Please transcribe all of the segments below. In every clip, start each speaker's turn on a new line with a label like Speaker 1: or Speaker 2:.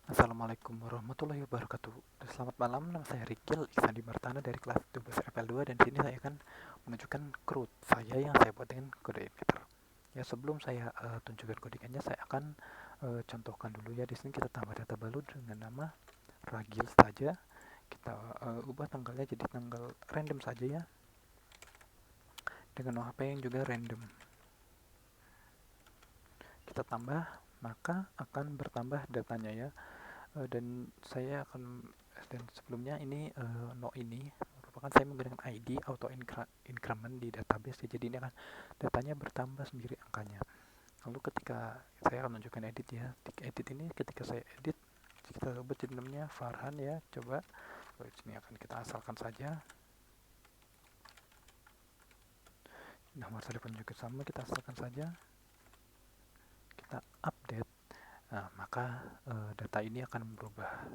Speaker 1: Assalamualaikum warahmatullahi wabarakatuh. Selamat malam, nama saya Rikil Iksandi Martana dari kelas 12 FL2 dan di sini saya akan menunjukkan CRUD saya yang saya buat dengan kode editor. Ya, sebelum saya tunjukkan codingannya, saya akan contohkan dulu ya. Di sini kita tambah data baru dengan nama Ragil saja. Kita ubah tanggalnya jadi tanggal random saja ya, dengan OHP yang juga random. Kita tambah, maka akan bertambah datanya ya. Dan saya akan dan sebelumnya ini no ini merupakan saya menggunakan ID auto increment di database ya, jadi ini akan datanya bertambah sendiri angkanya. Lalu ketika saya akan menunjukkan edit ya, edit ini ketika saya edit kita ubah jadi namanya Farhan ya, coba ini akan kita asalkan saja, nomor telepon juga sama, kita asalkan saja, kita update. Nah, maka data ini akan berubah.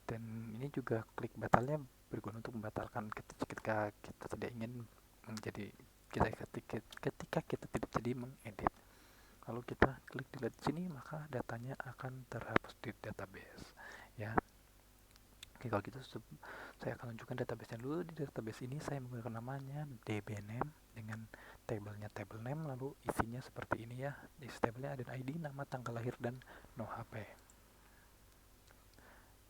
Speaker 1: Dan ini juga klik batalnya berguna untuk membatalkan ketika kita tidak ingin menjadi ketika kita tidak jadi mengedit. Lalu kita klik delete sini, maka datanya akan terhapus di database ya. Oke, kalau gitu saya akan tunjukkan database-nya dulu. Di database ini saya menggunakan namanya dbname dengan tabelnya table name, lalu isinya seperti ini ya. Di tabelnya ada ID, nama, tanggal lahir, dan no HP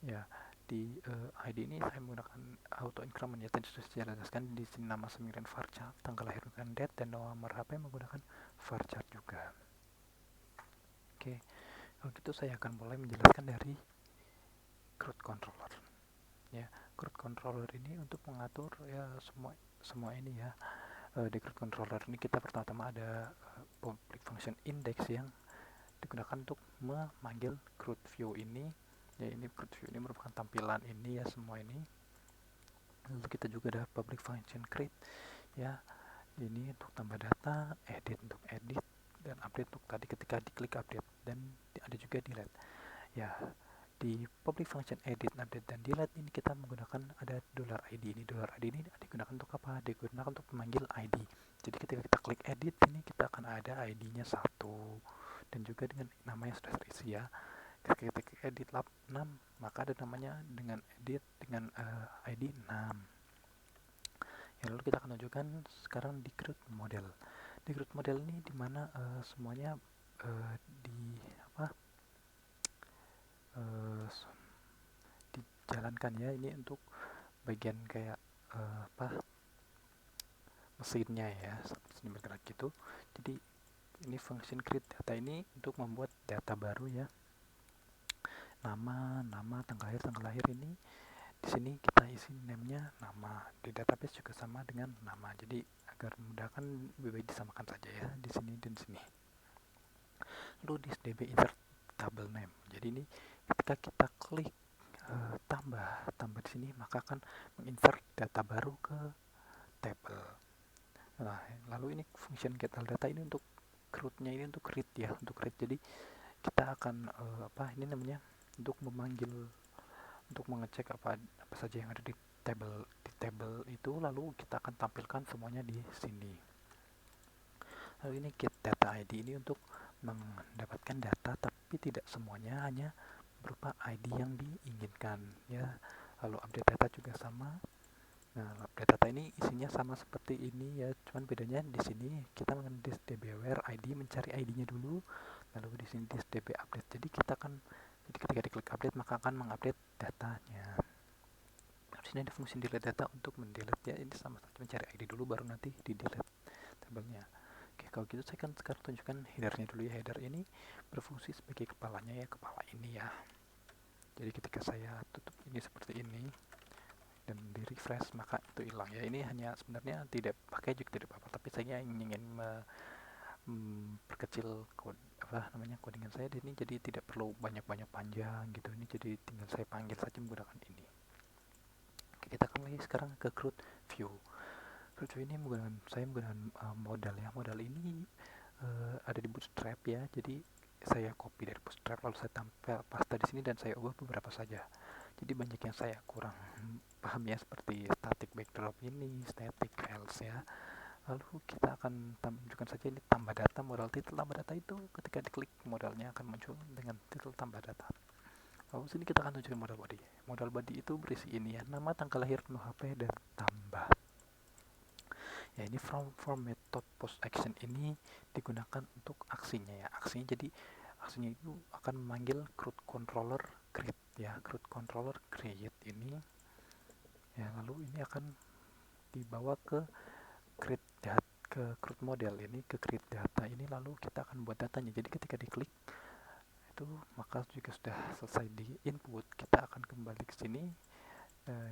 Speaker 1: ya. Di ID ini saya menggunakan auto increment ya, tadi sudah saya jelaskan. Di sini nama Semiren varchar, tanggal lahir menggunakan date, dan nomor HP menggunakan varchar juga. Oke, kalau gitu saya akan mulai menjelaskan dari CRUD controller ya. CRUD controller ini untuk mengatur ya semua ini ya. Di CRUD controller ini kita pertama-tama ada public function index yang digunakan untuk memanggil CRUD view ini ya. Ini CRUD view ini merupakan tampilan ini ya, semua ini. Lalu kita juga ada public function create ya, ini untuk tambah data, edit untuk edit, dan update untuk tadi ketika diklik update, dan ada juga delete ya. Di public function edit, update, dan delete ini kita menggunakan ada $id ini. $id ini digunakan untuk apa? Digunakan untuk memanggil ID. Jadi ketika kita klik edit ini kita akan ada ID-nya 1 dan juga dengan nama yang sudah terisi ya. Ketika kita edit lab 6, maka ada namanya dengan edit dengan ID 6 ya. Lalu kita akan tunjukkan sekarang di CRUD model. Di CRUD model ini dimana semuanya di apa uh, dijalankan ya. Ini untuk bagian kayak apa mesinnya ya, mesin bergerak gitu. Jadi ini function create data ini untuk membuat data baru ya. Nama, tanggal lahir ini di sini kita isi name-nya nama. Di database juga sama dengan nama. Jadi agar memudahkan lebih baik disamakan saja ya di sini dan sini. Lalu di db insert table name. Jadi ini ketika kita klik tambah di sini, maka akan menginsert data baru ke table. Nah, lalu ini function get all data ini untuk CRUD-nya ini untuk read ya, untuk read. Jadi kita akan ini namanya untuk memanggil, untuk mengecek apa saja yang ada di table itu, lalu kita akan tampilkan semuanya di sini. Lalu ini get data ID ini untuk mendapatkan data, tapi tidak semuanya hanya berupa ID yang diinginkan ya. Lalu update data juga sama. Nah, update data ini isinya sama seperti ini ya, cuman bedanya di sini kita mengenai dbware ID, mencari ID-nya dulu, lalu di sini db update. Jadi kita akan, jadi ketika diklik update maka akan mengupdate datanya. Di sini ada fungsi delete data untuk mendelete ya, ini sama saja mencari ID dulu baru nanti di delete tabelnya. Oke, kalau gitu saya akan sekarang tunjukkan headernya dulu ya. Header ini berfungsi sebagai kepalanya ya, kepala ini ya. Jadi ketika saya tutup ini seperti ini dan di refresh maka itu hilang ya. Ini hanya sebenarnya tidak pakai juga tidak apa-apa, tapi saya ingin memperkecil codingan saya di ini, jadi tidak perlu banyak-banyak panjang gitu. Ini jadi tinggal saya panggil saja menggunakan ini. Oke, kita kembali sekarang ke CRUD view. CRUD view ini saya menggunakan modal ya. Modal ini ada di Bootstrap ya. Jadi saya copy dari Bootstrap lalu saya tampil paste di sini dan saya ubah beberapa saja. Jadi banyak yang saya kurang paham ya, seperti static backdrop ini, static else ya. Lalu kita akan tunjukkan saja ini tambah data, modal title tambah data itu ketika diklik modalnya akan muncul dengan title tambah data. Lalu sini kita akan tunjukin modal body. Modal body itu berisi ini ya, nama, tanggal lahir, nomor HP, dan tambah. Ya, ini from method post action ini digunakan untuk aksinya ya. Aksinya itu akan memanggil CRUD controller create ya. CRUD controller create ini ya, lalu ini akan dibawa ke create data, ke CRUD model ini, ke create data ini, lalu kita akan buat datanya. Jadi ketika diklik itu maka juga sudah selesai di input, kita akan kembali ke sini.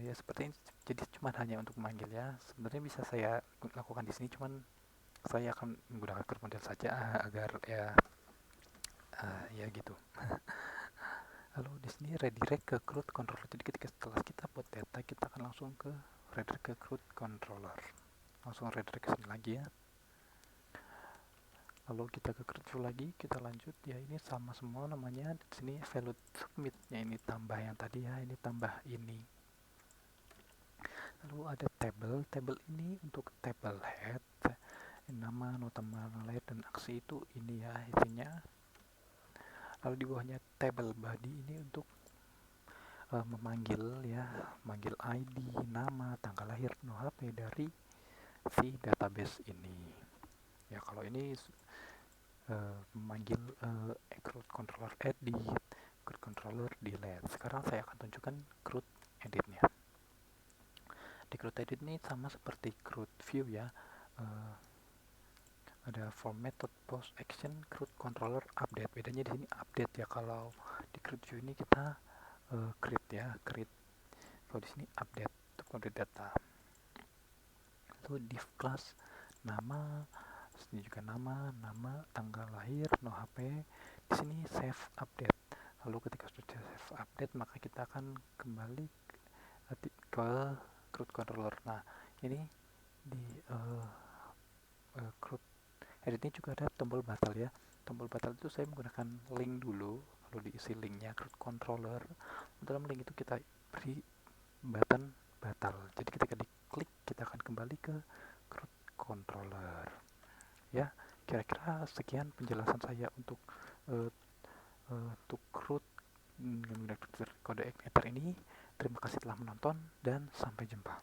Speaker 1: Ya seperti ini. Jadi cuma hanya untuk memanggil ya. Sebenarnya bisa saya lakukan di sini, cuman saya akan menggunakan CRUD model saja agar ya gitu. Lalu di sini redirect ke CRUD controller. Jadi ketika setelah kita buat data, kita akan langsung ke redirect ke CRUD controller. Langsung redirect ke sini lagi ya. Lalu kita ke CRUD lagi, kita lanjut ya, ini sama semua namanya. Di sini value submit ya, ini tambah yang tadi ya, ini tambah ini. Lalu ada table ini untuk table head, nama, nota lahir, dan aksi itu ini ya isinya. Lalu di bawahnya table body ini untuk memanggil ya, manggil ID, nama, tanggal lahir, nomor HP dari si database ini. Ya kalau ini memanggil CRUD controller edit, CRUD controller delete. Sekarang saya akan tunjukkan CRUD editnya. Di CRUD edit ini sama seperti CRUD view ya. Ada form method post action CRUD controller update. Bedanya di sini update ya. Kalau di CRUD view ini kita create ya, create. Kalau di sini update untuk update data. Itu div class nama, sini juga nama, tanggal lahir, no HP. Di sini save update. Lalu ketika sudah save update, maka kita akan kembali ke CRUD controller. Nah, ini di CRUD edit ini juga ada tombol batal ya. Tombol batal itu saya menggunakan link dulu, lalu diisi linknya CRUD controller. Dalam link itu kita beri button batal. Jadi ketika diklik, kita akan kembali ke CRUD controller. Ya, kira-kira sekian penjelasan saya untuk CRUD menggunakan kode igniter ini. Terima kasih telah menonton dan sampai jumpa.